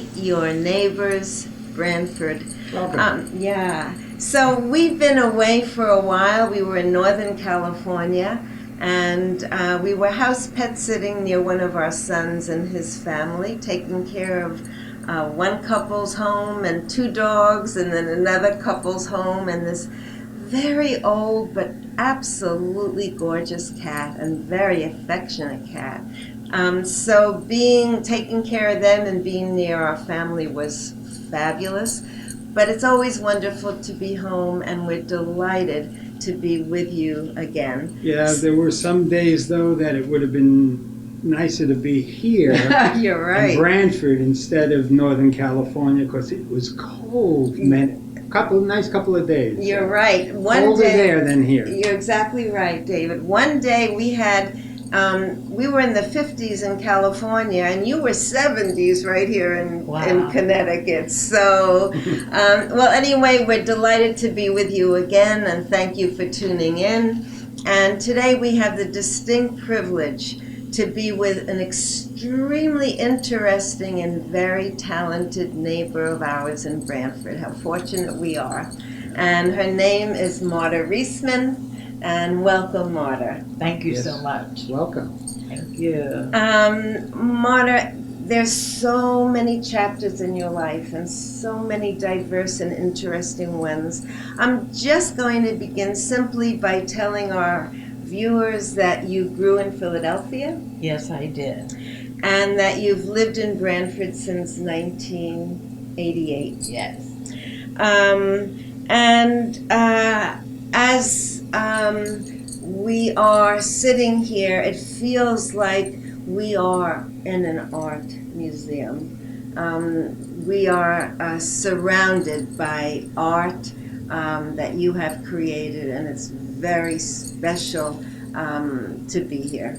meet your neighbors, Branford. Welcome. Yeah. So we've been away for a while. We were in Northern California, and we were house pet sitting near one of our sons and his family, taking care of one couple's home and two dogs, and then another couple's home, and this very old but absolutely gorgeous cat, and very affectionate cat. So taking care of them and being near our family was fabulous. But it's always wonderful to be home, and we're delighted to be with you again. Yeah, there were some days, though, that it would have been nicer to be here You're right. in Branford instead of Northern California, because it was cold. Nice couple of days. You're right. Colder there than here. You're exactly right, David. One day we had, we were in the 50s in California, and you were 70s right here in Connecticut. So, well, anyway, we're delighted to be with you again, and thank you for tuning in. And today we have the distinct privilege to be with an extremely interesting and very talented neighbor of ours in Branford. How fortunate we are. And her name is Marta Reisman. And welcome, Marta. Thank you so much. Welcome. Thank you. Marta, there's so many chapters in your life and so many diverse and interesting ones. I'm just going to begin simply by telling our viewers that you grew in Philadelphia. Yes, I did. And that you've lived in Branford since 1988. Yes. As we are sitting here, it feels like we are in an art museum. We are surrounded by art that you have created, and it's very special to be here.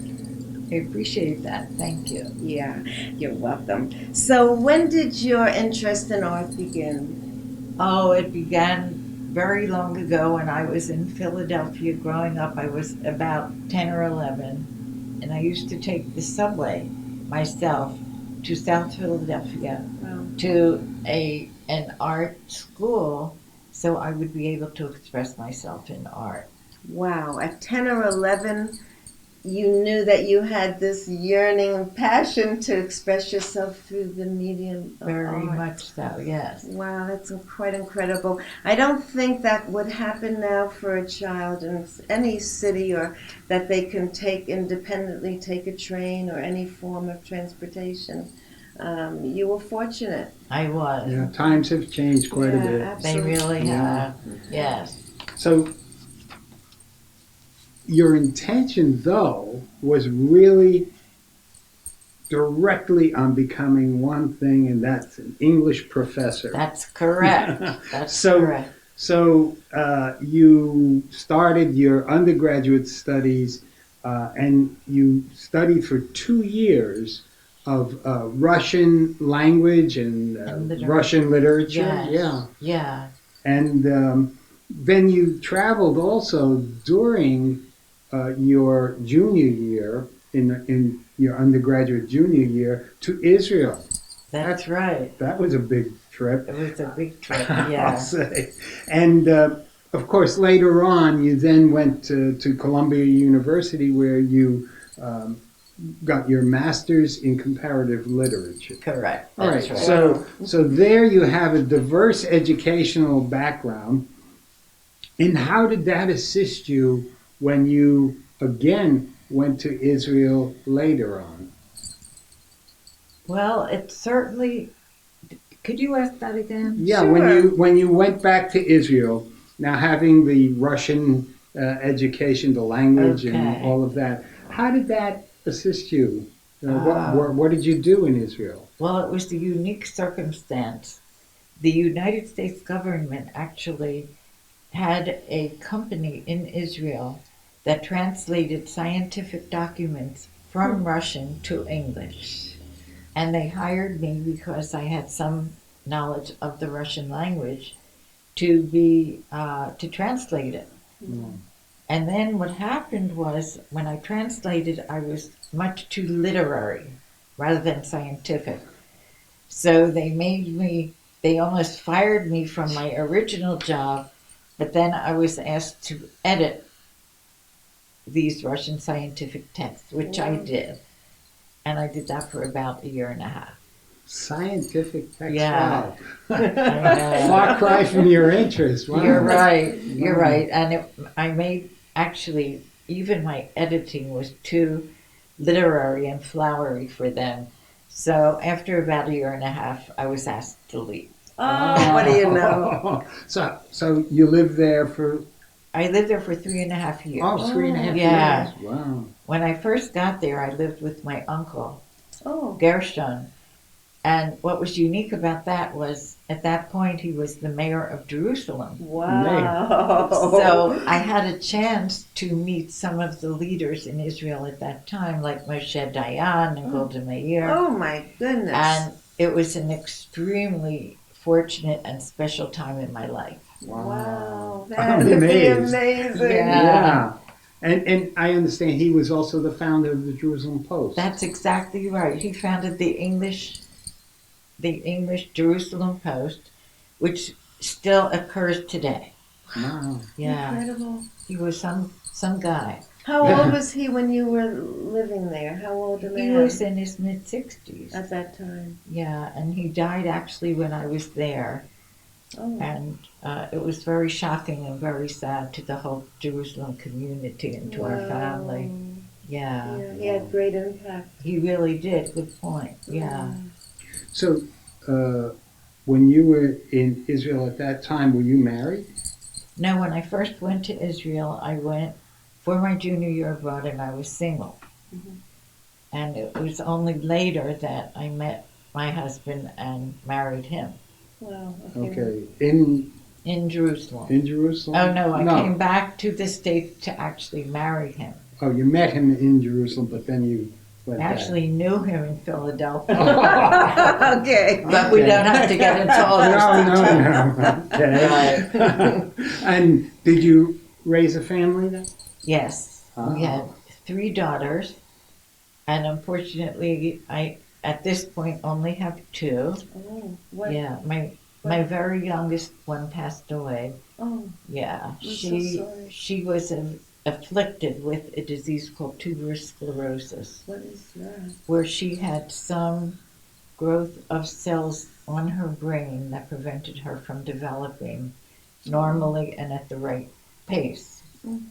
I appreciate that. Thank you. Yeah, you're welcome. So when did your interest in art begin? Oh, it began very long ago when I was in Philadelphia growing up. I was about 10 or 11, and I used to take the subway myself to South Philadelphia to an art school so I would be able to express myself in art. Wow, at 10 or 11, you knew that you had this yearning passion to express yourself through the medium of Very art. much so, yes. Wow, that's quite incredible. I don't think that would happen now for a child in any city, or that they can independently take a train or any form of transportation. You were fortunate. I was. Yeah, times have changed quite a bit. Absolutely. They really have, yes. So, your intention, though, was really directly on becoming one thing, and that's an English professor. That's correct. That's correct. So you started your undergraduate studies, and you studied for 2 years of Russian language and Russian literature. Yes. Yeah. And then you traveled also during your junior year, in your undergraduate junior year, to Israel. That's right. That was a big trip. It was a big trip, I'll yeah. say. And of course, later on, you then went to Columbia University, where you got your master's in comparative literature. Correct. All That's right. right. So there you have a diverse educational background. And how did that assist you when you again went to Israel later on? Well, it certainly. Could you ask that again? Yeah, Sure. when you went back to Israel, now having the Russian education, the language, Okay. and all of that, how did that assist you? What did you do in Israel? Well, it was a unique circumstance. The United States government actually had a company in Israel that translated scientific documents from Russian to English. And they hired me because I had some knowledge of the Russian language to translate it. Mm. And then what happened was, when I translated, I was much too literary rather than scientific. So they almost fired me from my original job, but then I was asked to edit these Russian scientific texts, which I Wow. did. And I did that for about a year and a half. Scientific text. Yeah. Wow. I know. Far cry from your interest. Wow. You're right. You're Wow. right. And I made, actually, even my editing was too literary and flowery for them. So after about a year and a half, I was asked to leave. Oh, what do you know? So you lived there for I lived there for 3.5 years. 3.5 Yeah. years. Wow. When I first got there, I lived with my uncle, Oh, Gershon. And what was unique about that was, at that point, he was the mayor of Jerusalem. wow. So I had a chance to meet some of the leaders in Israel at that time, like Moshe Dayan and Golda Meir. Oh my goodness. And it was an extremely fortunate and special time in my life. Wow. That I'm would be amazed. amazing. Yeah. Yeah. And I understand he was also the founder of the Jerusalem Post. That's exactly right. He founded the English Jerusalem Post, which still occurs today. Wow. Yeah. Incredible. He was some guy. How old was he when you were living there? How old a He man was in his mid-60s. at that time? Yeah, and he died actually when I was there. Oh. And it was very shocking and very sad to the whole Jerusalem community and to our family. Yeah. Yeah, he had great impact. He really did. Good point. Yeah. So when you were in Israel at that time, were you married? No, when I first went to Israel, I went for my junior year abroad and I was single. Mhm. And it was only later that I met my husband and married him Wow. Okay. In Jerusalem. Jerusalem? Oh no, I came back to the States to actually marry him. Oh, you met him in Jerusalem, but then you went I actually knew him in Philadelphia. back. Okay. But we don't have to get into all those details. No. Okay. And did you raise a family then? Yes, Ah. we had 3 daughters, and unfortunately, I at this point only have 2. Oh, what? Yeah, my very youngest one passed away. Oh, Yeah, so she sorry. she was afflicted with a disease called tuberous sclerosis, what is that? where she had some growth of cells on her brain that prevented her from developing normally and at the right pace. Mm.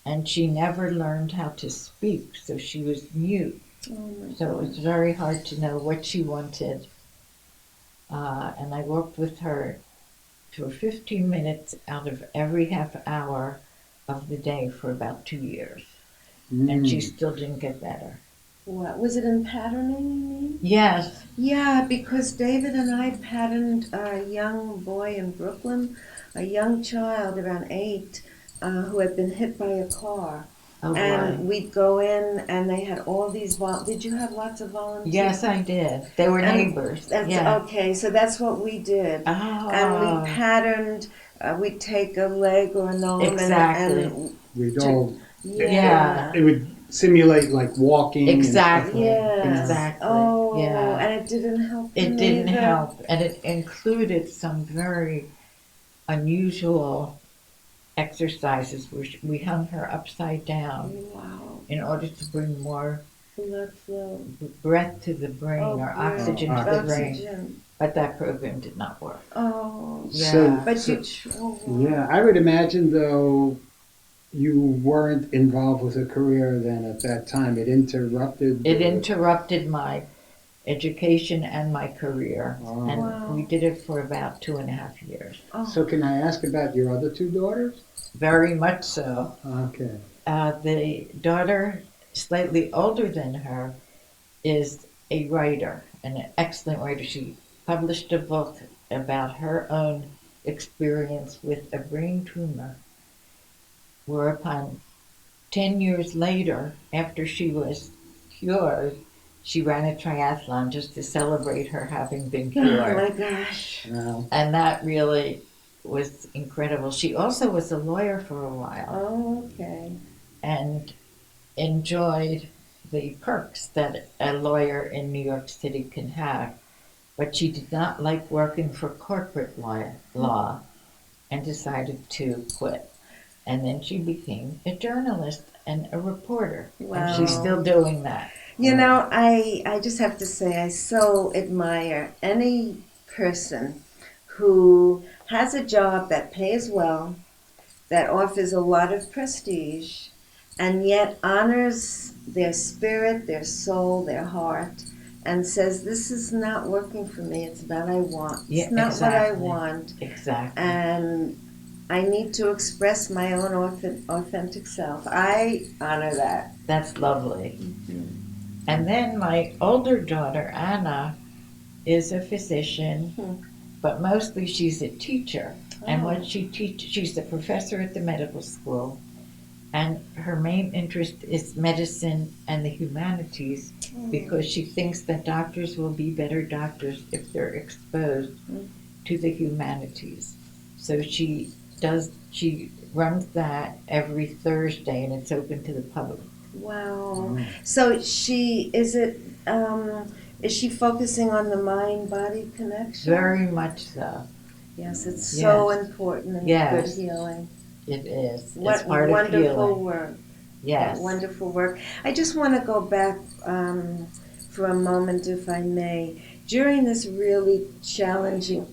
And she never learned how to speak, so she was mute. Oh my So it was very hard to know what she wanted. And I worked with her for 15 minutes out of every half hour of the day for about 2 years. And she still didn't get better. What? Was it in patterning, you mean? Yes. Yeah, because David and I patterned a young boy in Brooklyn, a young child around 8, who had been hit by a car. Oh, And boy. we'd go in, and they had all these did you have lots of volunteers? Yes, I did. They were And neighbors. That's Yeah. okay. So that's what we did, Oh. and we patterned. We'd take a leg or an arm, Exactly. and We'd all, Yeah. it would simulate like walking. Exactly. yes. Exactly. Oh, Yeah. and it didn't help. It him didn't either. help, and it included some very unusual exercises where we hung her upside down Wow. in order to bring more Blood flow. breath to the brain or great. oxygen to the brain. Oxygen. But that program did not work. Oh. Yeah. But So- you. Yeah, I would imagine though you weren't involved with a career then at that time. It interrupted. It interrupted my education and my career, Oh. and Wow. we did it for about 2.5 years. Oh. So can I ask about your other 2 daughters? Very much so. Okay. The daughter, slightly older than her, is a writer, an excellent writer. She published a book about her own experience with a brain tumor, whereupon 10 years later, after she was cured, she ran a triathlon just to celebrate her having been Oh cured. my gosh. Wow. And that really was incredible. She also was a lawyer for a while Oh, okay. and enjoyed the perks that a lawyer in New York City can have. but she did not like working for corporate law and decided to quit. And then she became a journalist and a reporter. And she's Wow. still doing that. You know, I just have to say, I so admire any person who has a job that pays well, that offers a lot of prestige, and yet honors their spirit, their soul, their heart, and says, this is not working for me, it's not what I want. Yeah, It's not what I exactly. want. Exactly. And I need to express my own authentic self. I honor that. That's lovely. And then my older daughter, Anna, is a physician, but mostly she's a teacher. And what she teaches, she's a professor at the medical school, and her main interest is medicine and the humanities because she thinks that doctors will be better doctors if they're exposed to the humanities. So she runs that every Thursday, and it's open to the public. Wow. So is she focusing on the mind-body connection? Very much so. Yes, it's so Yes. important in Yes. good healing. It is. It's What part of wonderful healing. work. Yes. Wonderful work. I just want to go back for a moment, if I may. During this really challenging,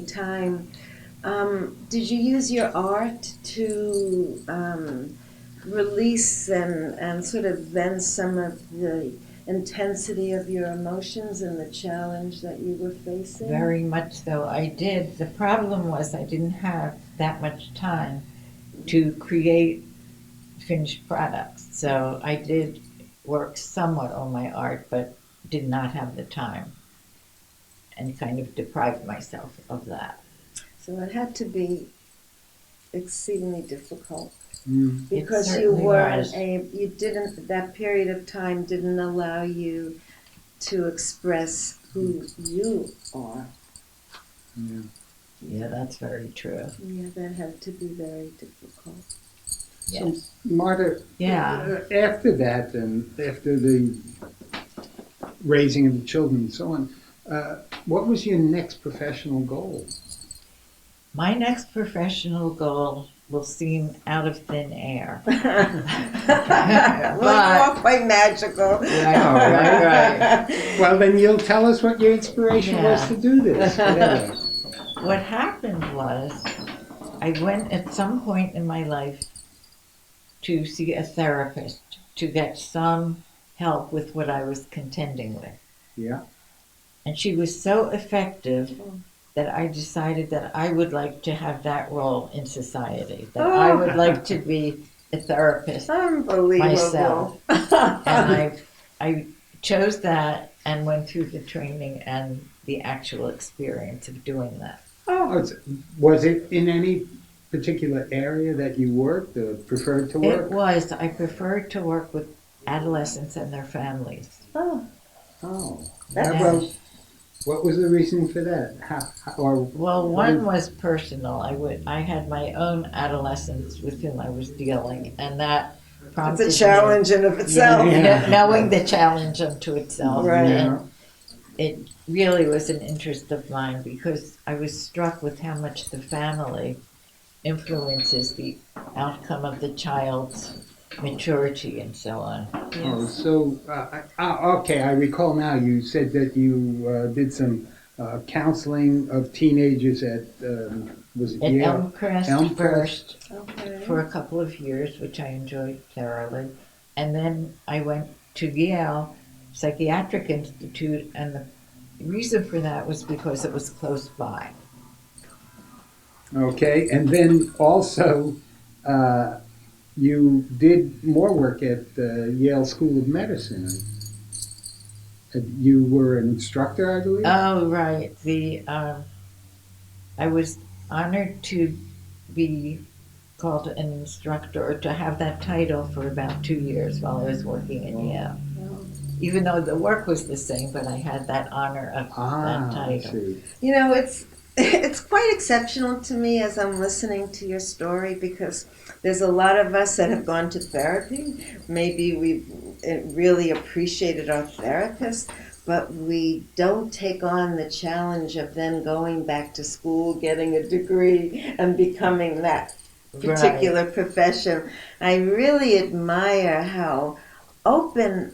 time, did you use your art to release and sort of vent some of the intensity of your emotions and the challenge that you were facing? Very much so. I did. The problem was I didn't have that much time to create finished products. So I did work somewhat on my art, but did not have the time and kind of deprived myself of that. So it had to be exceedingly difficult Mm. because It you certainly was. that period of time didn't allow you to express who you are. Yeah. Yeah, that's very true. Yeah, that had to be very difficult. Yes. Marta, Yeah. after that and after the raising of the children and so on, what was your next professional goal? My next professional goal will seem out of thin air. Well, you are quite magical. Right. Well, then you'll tell us what your inspiration was Yeah. to do this. Yeah. What happened was I went at some point in my life to see a therapist to get some help with what I was contending with. Yeah. And she was so effective that I decided that I would like to have that role in society, that I would like to be a therapist Unbelievable. myself. And I chose that and went through the training and the actual experience of doing that. Was it in any particular area that you worked or preferred to work? It was. I preferred to work with adolescents and their families. Oh, Oh. That's- Well, what was the reason for that? Well, one was personal. I had my own adolescents with whom I was dealing, and that prompted it's a challenge in of me, itself. knowing the challenge unto itself. Right. And it really was an interest of mine because I was struck with how much the family influences the outcome of the child's maturity and so on. Oh, so, okay, I recall now, you said that you did some counseling of teenagers at, was it At Yale? Elmcrest Elmcrest. first Okay. for a couple of years, which I enjoyed thoroughly. And then I went to Yale Psychiatric Institute, and the reason for that was because it was close by. Okay, and then also, you did more work at the Yale School of Medicine. You were an instructor, I believe? Oh, right. I was honored to be called an instructor or to have that title for about 2 years while I was working in Yale. Even though the work was the same, but I had that honor of that I title. see. You know, it's quite exceptional to me as I'm listening to your story because there's a lot of us that have gone to therapy. Maybe we've really appreciated our therapist, but we don't take on the challenge of then going back to school, getting a degree, and becoming that particular profession. I really admire how open,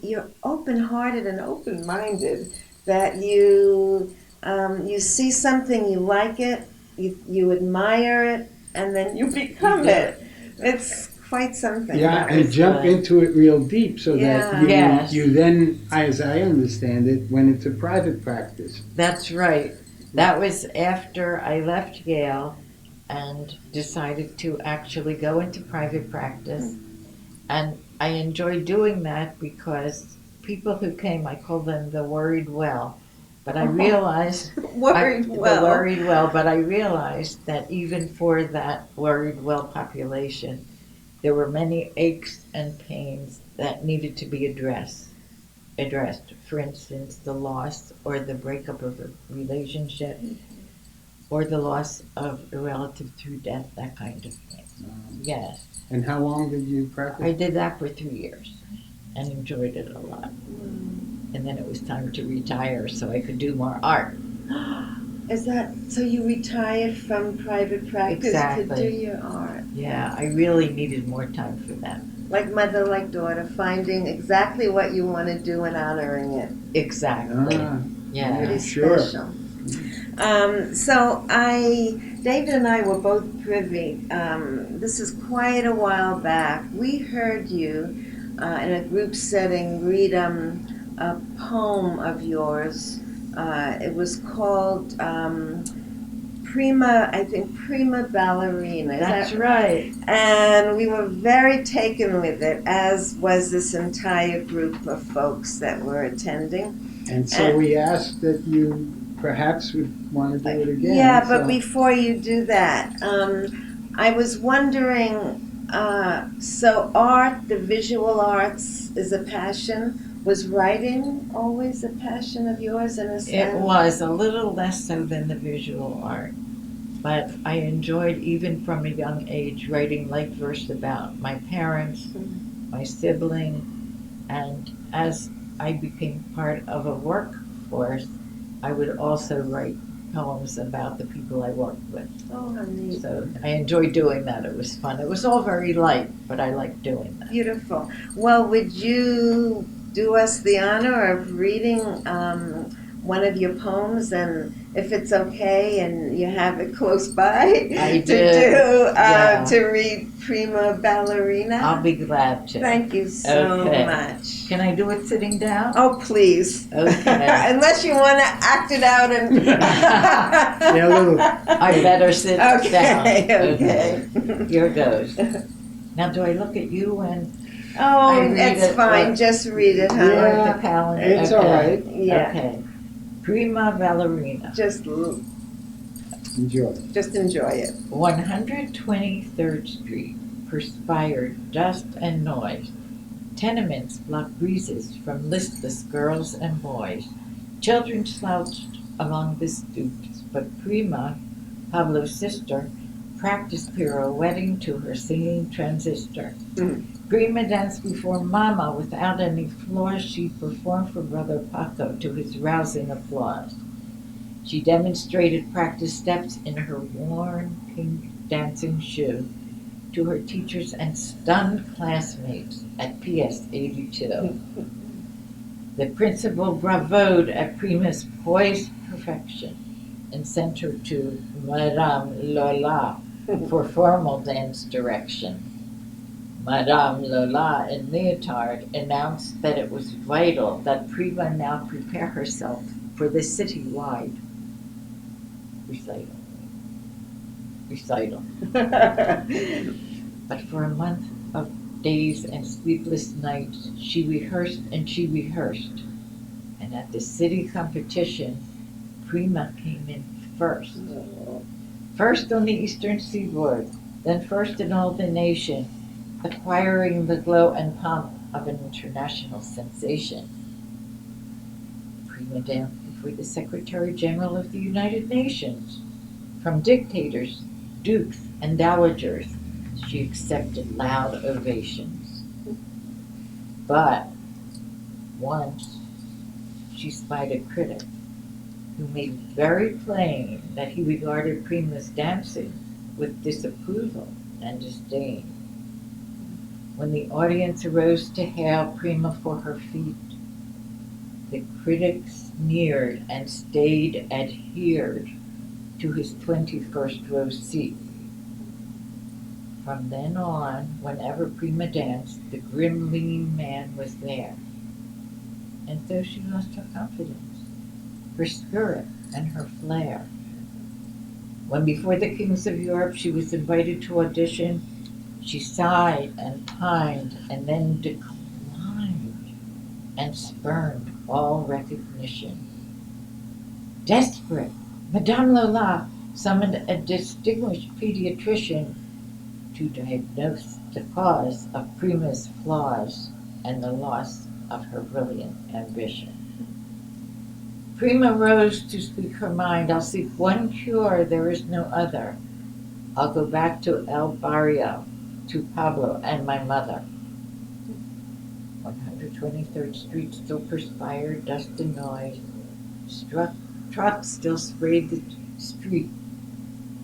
you're open-hearted and open-minded, that you see something, you like it, you admire it, and then you become it. It's quite something. Yeah, That and was jump good. into it real deep so Yeah. that Yes. you then, as I understand it, went into private practice. That's right. That was after I left Yale and decided to actually go into private practice. And I enjoyed doing that because people who came, I call them the worried well. But I realized Worried well. the worried well, but I realized that even for that worried well population, there were many aches and pains that needed to be addressed. For instance, the loss or the breakup of a relationship, or the loss of a relative through death, that kind of thing. Yes, And how long did you I practice? did that for 3 years and enjoyed it a lot. And then it was time to retire so I could do more art. Is that so? You retired from private practice Exactly. to do your art, Yeah, I really needed more time for that. like mother, like daughter, finding exactly what you want to do and honoring it. Exactly. Ah, Yeah. Pretty sure. special. David and I were both privy. This is quite a while back. We heard you in a group setting read a poem of yours. It was called Prima Ballerina. Is That's that right. And we were very taken with it, as was this entire group of folks that were attending. And so we asked that you perhaps would want to do it again. Yeah, but so- before you do that, I was wondering, so art, the visual arts is a passion. Was writing always a passion of yours in a sense? It was a little less so than the visual art, but I enjoyed, even from a young age, writing light verse about my parents, my sibling, and as I became part of a workforce, I would also write poems about the people I worked with. Oh, how neat. So I enjoyed doing that. It was fun. It was all very light, but I liked doing that. Beautiful. Well, would you do us the honor of reading one of your poems, and if it's okay and you have it close by, I do. Yeah. to read Prima Ballerina? I'll be glad to. Thank you so Okay. much. Can I do it sitting down? Oh, please. Okay. Unless you want to act it out and. Yeah, a little. I better sit down. Okay. Here goes. Now, do I look at you and Oh, I read that's it, fine. but- Just read it, huh? Yeah. the calendar? It's Okay. all right. Yeah. Okay. Prima Ballerina. Just Enjoy. enjoy it. 123rd Street, perspired, dust and noise. Tenements block breezes from listless girls and boys. Children slouched along the stoops, but Prima, Pablo's sister, practiced pirouetting to her singing transistor. Prima danced before Mama without any flaws. She performed for Brother Paco to his rousing applause. She demonstrated practice steps in her worn pink dancing shoe to her teachers and stunned classmates at PS 82. The principal bravoed at Prima's poised perfection and sent her to Madame Lola for formal dance direction. Madame Lola, in leotard, announced that it was vital that Prima now prepare herself for the city-wide recital. But for a month of days and sleepless nights, she rehearsed and she rehearsed. And at the city competition, Prima came in first. First on the Eastern Seaboard, then first in all the nation, acquiring the glow and pomp of an international sensation. Prima danced before the Secretary General of the United Nations. From dictators, dukes, and dowagers, she accepted loud ovations. But Once she spied a critic who made very plain that he regarded Prima's dancing with disapproval and disdain. When the audience arose to hail Prima for her feat, the critic sneered and stayed adhered to his 21st row seat. From then on, whenever Prima danced, the grim lean man was there. And so she lost her confidence, her spirit, and her flair. When before the kings of Europe she was invited to audition, she sighed and pined and then declined and spurned all recognition. Desperate, Madame Lola summoned a distinguished pediatrician to diagnose the cause of Prima's flaws and the loss of her brilliant ambition. Prima rose to speak her mind. I'll seek one cure, there is no other. I'll go back to El Barrio, to Pablo and my mother. 123rd Street still perspired, dust and noise. Trucks still sprayed the street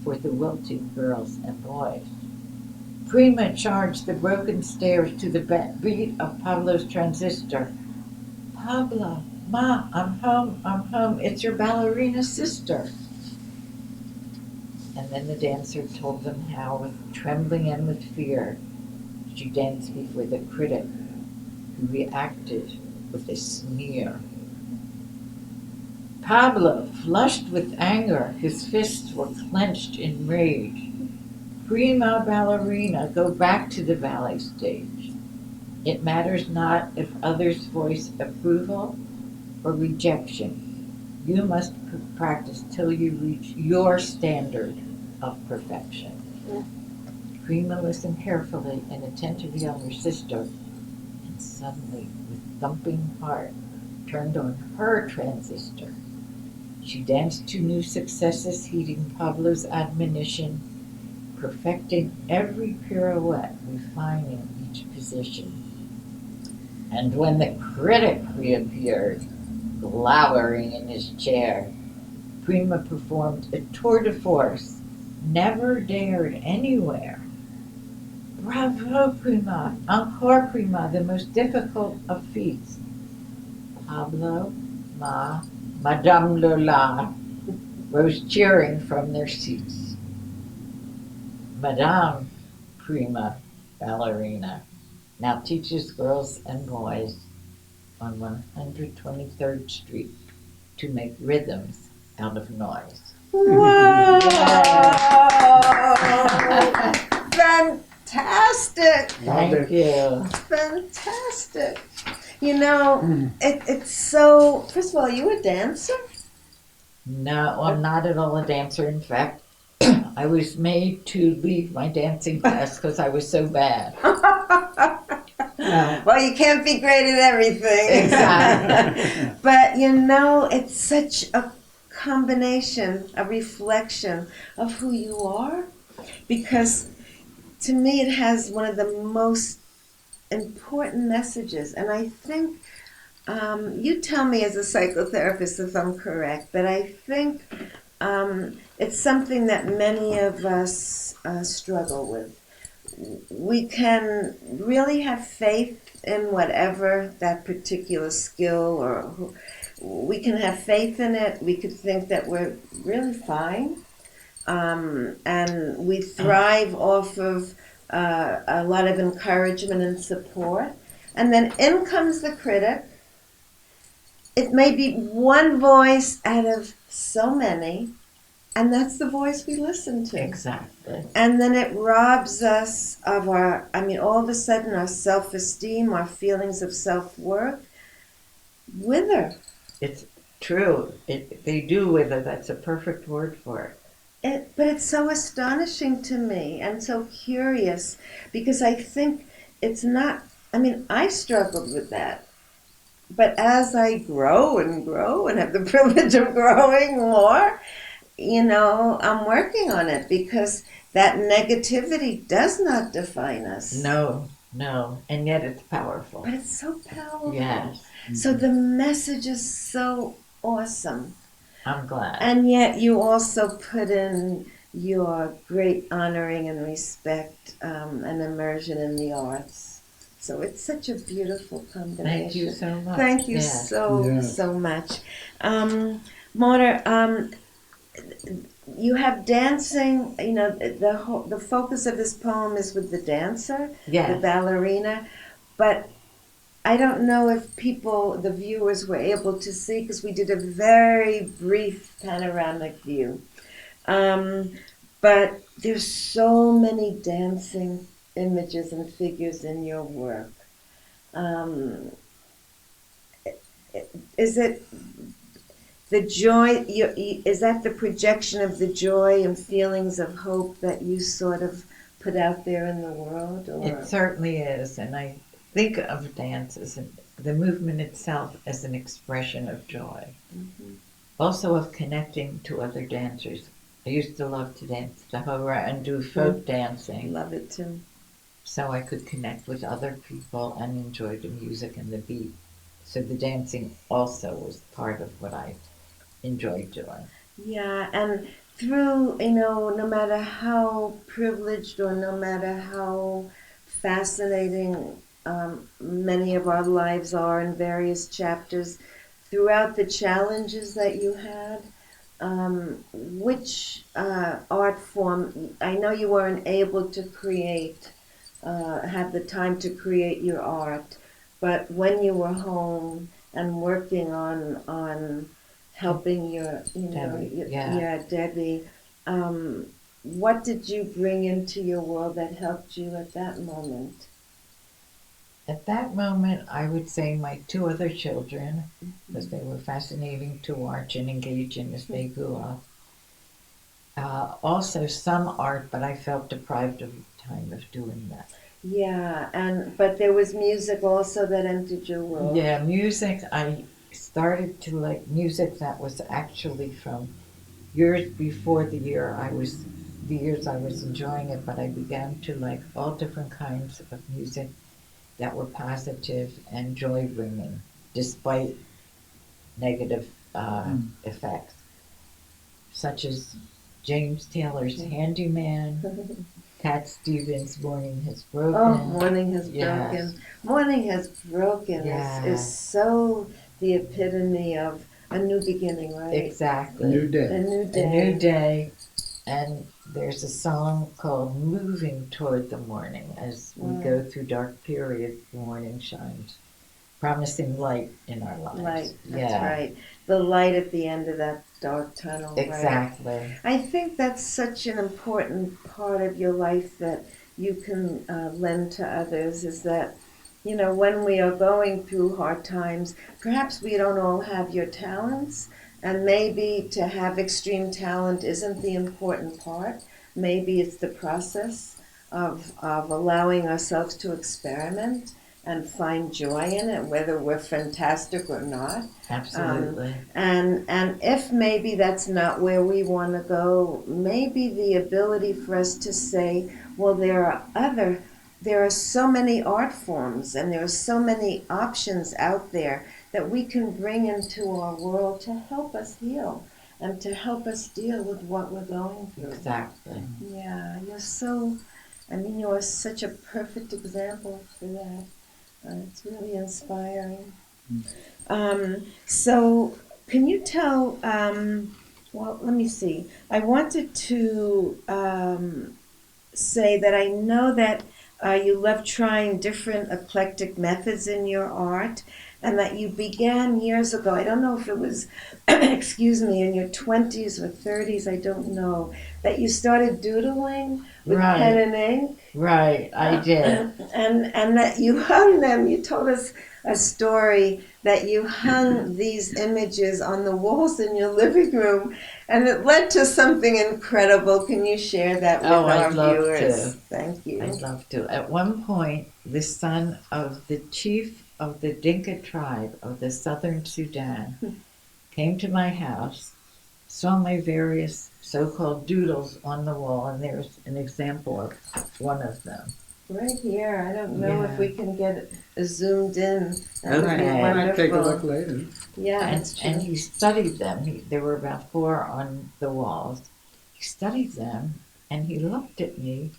for the wilting girls and boys. Prima charged the broken stairs to the beat of Pablo's transistor. Pablo, Ma, I'm home, it's your ballerina sister. And then the dancer told them how, with trembling and with fear, she danced before the critic, who reacted with a sneer. Pablo, flushed with anger, his fists were clenched in rage. Prima ballerina, go back to the ballet stage. It matters not if others voice approval or rejection. You must practice till you reach your standard of perfection. Prima listened carefully and attentively on her sister, and suddenly, with thumping heart, turned on her transistor. She danced to new successes, heeding Pablo's admonition, perfecting every pirouette, refining each position. And when the critic reappeared, glowering in his chair, Prima performed a tour de force, never dared anywhere. Bravo, Prima! Encore, Prima, the most difficult of feats. Pablo, Ma, Madame Lola rose cheering from their seats. Madame Prima ballerina now teaches girls and boys on 123rd Street to make rhythms out of noise. Wow! Fantastic! Thank you. Fantastic! You know, it's so. First of all, are you a dancer? No, I'm not at all a dancer. In fact, I was made to leave my dancing class because I was so bad. Well, you can't be great at everything. Exactly. But you know, it's such a combination, a reflection of who you are. Because to me, it has one of the most important messages. And I think, you tell me as a psychotherapist if I'm correct, but I think it's something that many of us struggle with. We can really have faith in whatever that particular skill, or we can have faith in it. We could think that we're really fine, and we thrive off of a lot of encouragement and support. And then in comes the critic. It may be one voice out of so many, and that's the voice we listen to. Exactly. And then it robs us of all of a sudden our self-esteem, our feelings of self-worth wither. It's true. They do wither. That's a perfect word for it. But it's so astonishing to me and so curious, because I think it's not, I struggled with that. But as I grow and have the privilege of growing more, I'm working on it, because that negativity does not define us. No, No, and yet it's powerful. But it's so powerful. Yes, So the message is so awesome. I'm glad. And yet you also put in your great honoring and respect and immersion in the arts. So it's such a beautiful combination. Thank you so much. Thank you Yes. so much. Marta, you have dancing, you know, the focus of this poem is with the dancer, the Yes. ballerina, but I don't know if the viewers were able to see because we did a very brief panoramic view. But there's so many dancing images and figures in your work. Is it the joy? Is that the projection of the joy and feelings of hope that you sort of put out there in the world? Or? It certainly is, and I think of dance as the movement itself as an expression of joy. Mm-hmm. Also of connecting to other dancers. I used to love to dance the hora and do folk dancing. Love it too. So I could connect with other people and enjoy the music and the beat. So the dancing also was part of what I enjoyed doing. Yeah, and through, no matter how privileged or no matter how fascinating many of our lives are in various chapters, throughout the challenges that you had, which art form, I know you weren't able to have the time to create your art, but when you were home and working on helping Debbie, what did you bring into your world that helped you at that moment? At that moment, I would say my two other children, because they were fascinating to watch and engage in as they grew up. Also some art, but I felt deprived of time of doing that. Yeah, but there was music also that entered your world. Yeah, music. I started to like music that was actually from years before the years I was enjoying it, but I began to like all different kinds of music that were positive and joy bringing, despite negative effects, such as James Taylor's Handyman, Cat Stevens' Morning Has Broken. Oh, Morning Has Broken. Morning Has Broken is so the epitome of a new beginning, right? Exactly. A new day. A new day. A new day. And there's a song called Moving Toward the Morning. As we go through dark periods, the morning shines, promising light in our lives. Light, that's right. The light at the end of that dark tunnel. Exactly. Right? I think that's such an important part of your life that you can lend to others is that, when we are going through hard times, perhaps we don't all have your talents, and maybe to have extreme talent isn't the important part. Maybe it's the process of allowing ourselves to experiment and find joy in it, whether we're fantastic or not. Absolutely. And if maybe that's not where we want to go, maybe the ability for us to say, well, there are so many art forms and there are so many options out there that we can bring into our world to help us heal and to help us deal with what we're going through. Exactly. Yeah, you are such a perfect example for that. It's really inspiring. So can you tell, well, let me see. I wanted to say that I know that you love trying different eclectic methods in your art and that you began years ago. I don't know if it was, excuse me, in your 20s or 30s, I don't know, that you started doodling with pen and ink. Right, I did. And that you hung them. You told us a story that you hung these images on the walls in your living room, and it led to something incredible. Can you share that with our viewers? To. Thank you. I'd love to. At one point, the son of the chief of the Dinka tribe of the southern Sudan came to my house, saw my various so-called doodles on the wall, and there's an example of one of them. right here. I don't know if Yeah. we can get it zoomed in. That would be Okay. I might take a look wonderful. later. Yeah, And, that's true. and he studied them. There were about 4 on the walls. He studied them, and he looked at me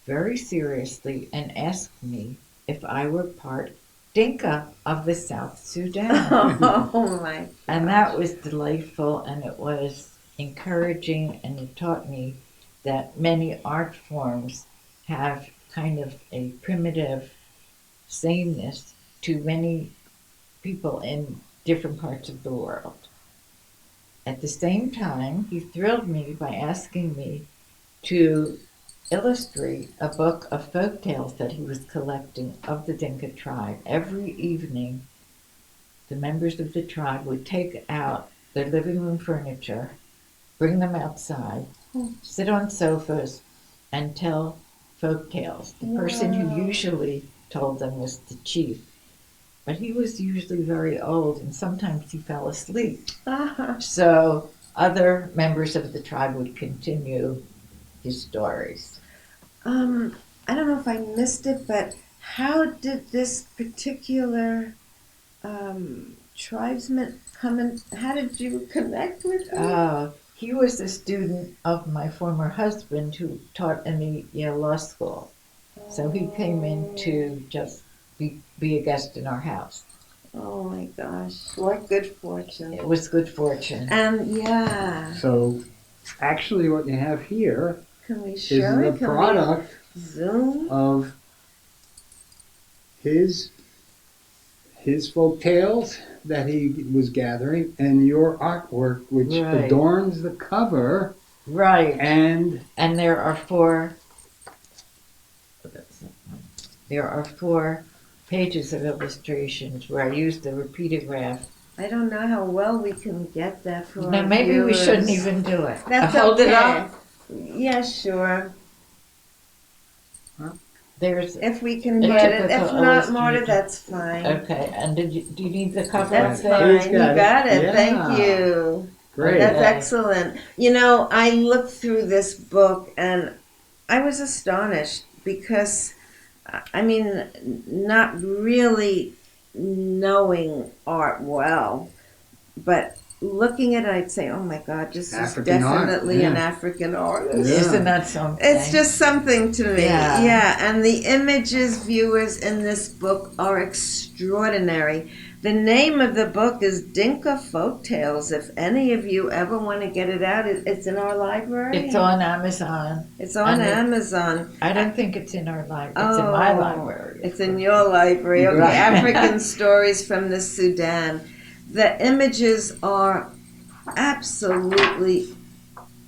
very seriously and asked me if I were part Dinka of the South Sudan. Oh my. And that was delightful, and it was encouraging, and it taught me that many art forms have kind of a primitive sameness to many people in different parts of the world. At the same time, he thrilled me by asking me to illustrate a book of folk tales that he was collecting of the Dinka tribe. Every evening, the members of the tribe would take out their living room furniture, bring them outside, sit on sofas, and tell folk tales. The person who usually told them was the chief, but he was usually very old and sometimes he fell asleep. So other members of the tribe would continue his stories. I don't know if I missed it, but how did this particular tribesman come in? How did you connect with him? He was a student of my former husband who taught in the Yale Law School. So he came in to just be a guest in our house. Oh my gosh, what good fortune. It was good fortune. And yeah, So, actually, what you have here can we is show the it? Can product we zoom? of his folk tales that he was gathering and your artwork, which Right. adorns the cover. Right. And There are 4 pages of illustrations where I used the repeatograph. I don't know how well we can get that for Now our maybe we viewers. shouldn't even do it. That's Hold okay. it up. Yeah, sure. There's If we can A get it. If typical not, Marta, illustration. that's fine. okay. And do you need the cover? That's of it? He's fine. You got it. got it. Yeah. Thank you. great. That's Okay. excellent. You know, I looked through this book and I was astonished because, I mean, not really knowing art well, but looking at it, I'd say, oh my God, this African is art, definitely an yeah. African artist. Yeah. Isn't that something? It's just something to me. Yeah. Yeah, and the images, viewers, in this book are extraordinary. The name of the book is Dinka Folk Tales. If any of you ever want to get it out, it's in our library. It's on Amazon. It's on and it- Amazon. I don't think it's in our library. It's in my library. It's in your library. Okay, Right. African Stories from the Sudan. The images are absolutely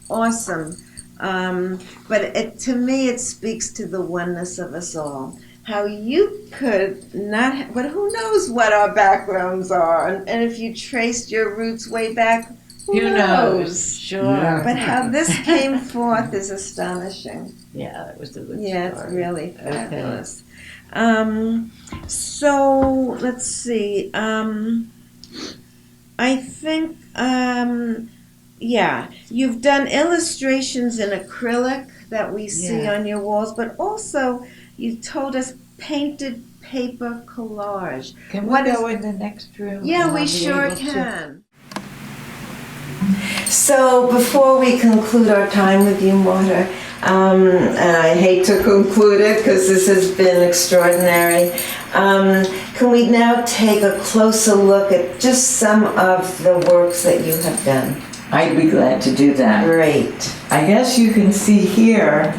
awesome. But to me, it speaks to the oneness of us all. How you could not, but who knows what our backgrounds are. And if you traced your roots way back, who knows? Sure. Yeah. But how this came forth is astonishing. Yeah, that was a good Yeah, story. it's really Okay. fabulous. So let's see. I think, yeah, you've done illustrations in acrylic that we see Yeah. on your walls, but also you told us painted paper collage. Can we What go in the next room? Yeah, and we I'll be sure able to- can. So before we conclude our time with you, Marta, and I hate to conclude it because this has been extraordinary, can we now take a closer look at just some of the works that you have done? I'd be glad to do that. Great. I guess you can see here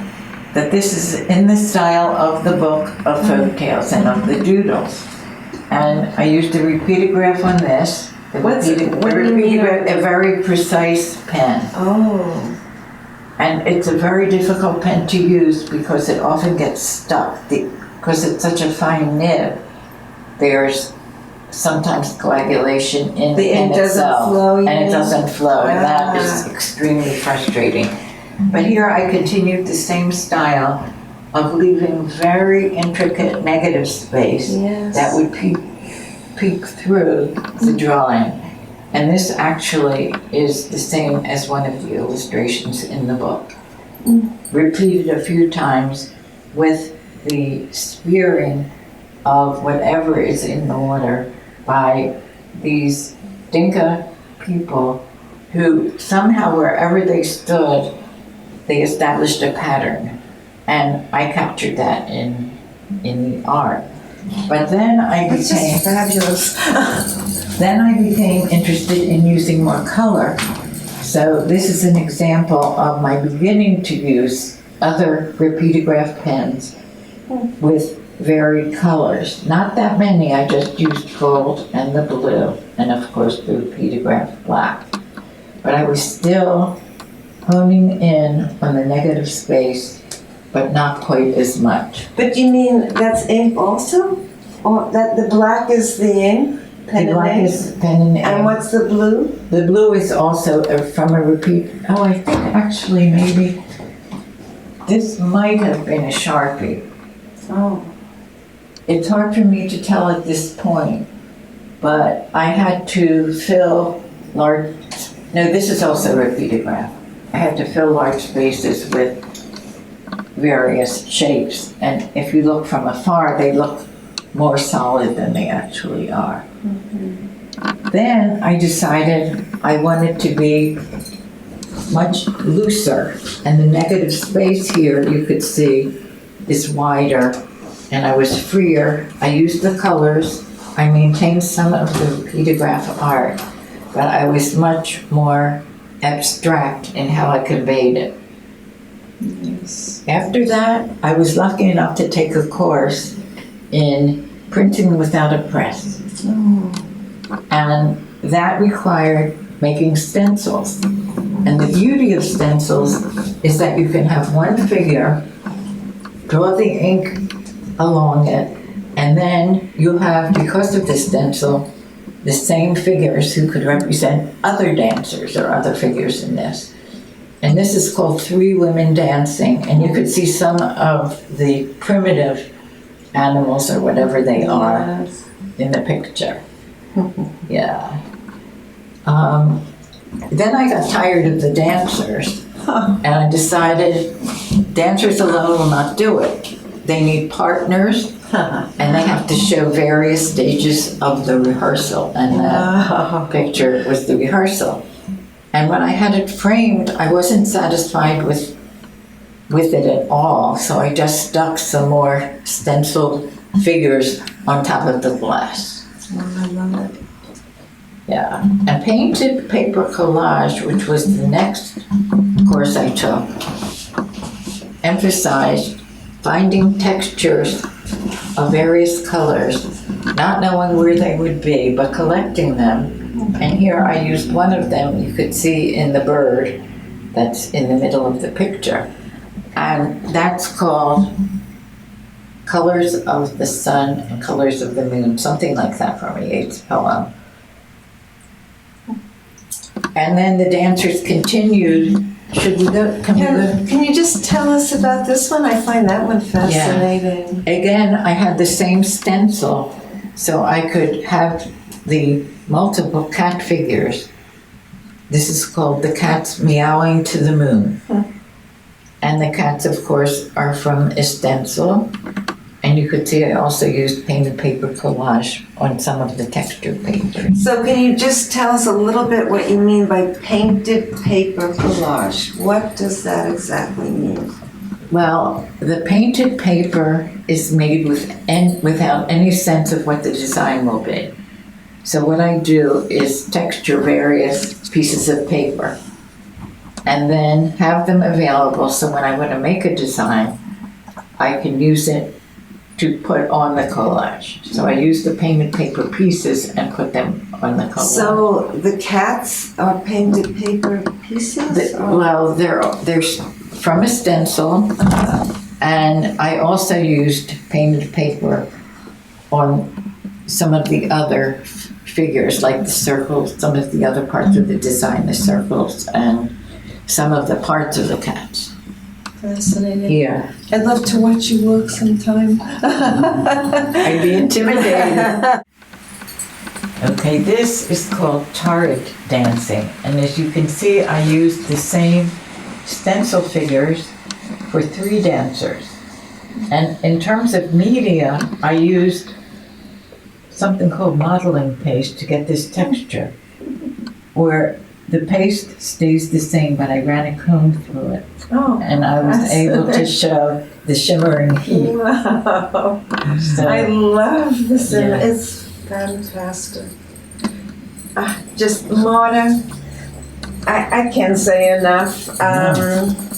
that this is in the style of the book of folk tales and of the doodles. And I used a repeatograph on this. What do you mean? A very precise pen. Oh. And it's a very difficult pen to use because it often gets stuck. Because it's such a fine nib, there's sometimes coagulation in The ink doesn't itself. flow, you And it mean? doesn't flow, and that Ah. is extremely frustrating. But here I continued the same style of leaving very intricate negative space Yes. that would peek through the drawing. And this actually is the same as one of the illustrations in the book. Repeated a few times with the spearing of whatever is in the water by these Dinka people who somehow, wherever they stood, they established a pattern. And I captured that in the art. But then I That's became just fabulous. then I became interested in using more color. So this is an example of my beginning to use other repeatograph pens with varied colors. Not that many, I just used gold and the blue, and of course the repeatograph black. But I was still honing in on the negative space, but not quite as much. But you mean that's ink also? Or that the black is the ink? Pen The and black ink? is pen and ink. And what's the blue? The blue is also from a repeat. Oh, I think actually maybe this might have been a Sharpie. Oh. It's hard for me to tell at this point, but I had to fill large, no, this is also a repeatograph. I had to fill large spaces with various shapes, and if you look from afar, they look more solid than they actually are. Then I decided I wanted to be much looser, and the negative space here, you could see, is wider, and I was freer. I used the colors. I maintained some of the repeatograph art, but I was much more abstract in how I conveyed it. Yes. After that, I was lucky enough to take a course in printing without a press. Oh. And that required making stencils. And the beauty of stencils is that you can have one figure, draw the ink along it, and then you have, because of the stencil, the same figures who could represent other dancers or other figures in this. And this is called Three Women Dancing, and you could see some of the primitive animals or whatever they are Yes. in the picture. Yeah. Then I got tired of the dancers, and I decided dancers alone will not do it. They need partners, and they have to show various stages of the rehearsal, and that picture was the rehearsal. And when I had it framed, I wasn't satisfied with it at all, so I just stuck some more stenciled figures on top of the glass. Oh, I love it. Yeah, and painted paper collage, which was the next course I took, emphasized finding textures of various colors, not knowing where they would be, but collecting them. And here I used one of them you could see in the bird that's in the middle of the picture. And that's called Colors of the Sun and Colors of the Moon, something like that from a Yeats poem. And then the dancers continued. Should we go? Can you just tell us about this one? I find that one fascinating. Again, I had the same stencil, so I could have the multiple cat figures. This is called The Cats Meowing to the Moon. And the cats, of course, are from a stencil. And you could see I also used painted paper collage on some of the textured papers. So can you just tell us a little bit what you mean by painted paper collage? What does that exactly mean? Well, the painted paper is made without any sense of what the design will be. So what I do is texture various pieces of paper and then have them available so when I want to make a design, I can use it to put on the collage. So I use the painted paper pieces and put them on the collage. So the cats are painted paper pieces? Well, they're from a stencil, and I also used painted paper on some of the other figures, like the circles, some of the other parts of the design, the circles, and some of the parts of the cats. Fascinating. Yeah. I'd love to watch you work sometime. I'd be intimidated. Okay, this is called Torrid dancing, and as you can see, I used the same stencil figures for 3 dancers. And in terms of media, I used something called modeling paste to get this texture, where the paste stays the same, but I ran a comb through it. Oh, And I was that's able to nice. show the shimmering heat. Wow. So, I love this. Yeah. It's fantastic. Just Marta, I can't say enough.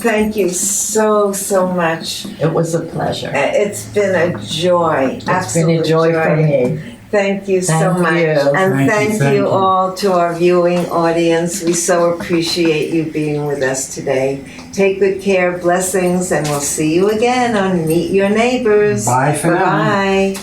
Thank you so much. it was a pleasure. It's been a joy. It's been a joy for me. Thank you so Thank much. you. And Thank you, thank you thank you. all to our viewing audience. We so appreciate you being with us today. Take good care, blessings, and we'll see you again on Meet Your Neighbors. Bye for now. Bye.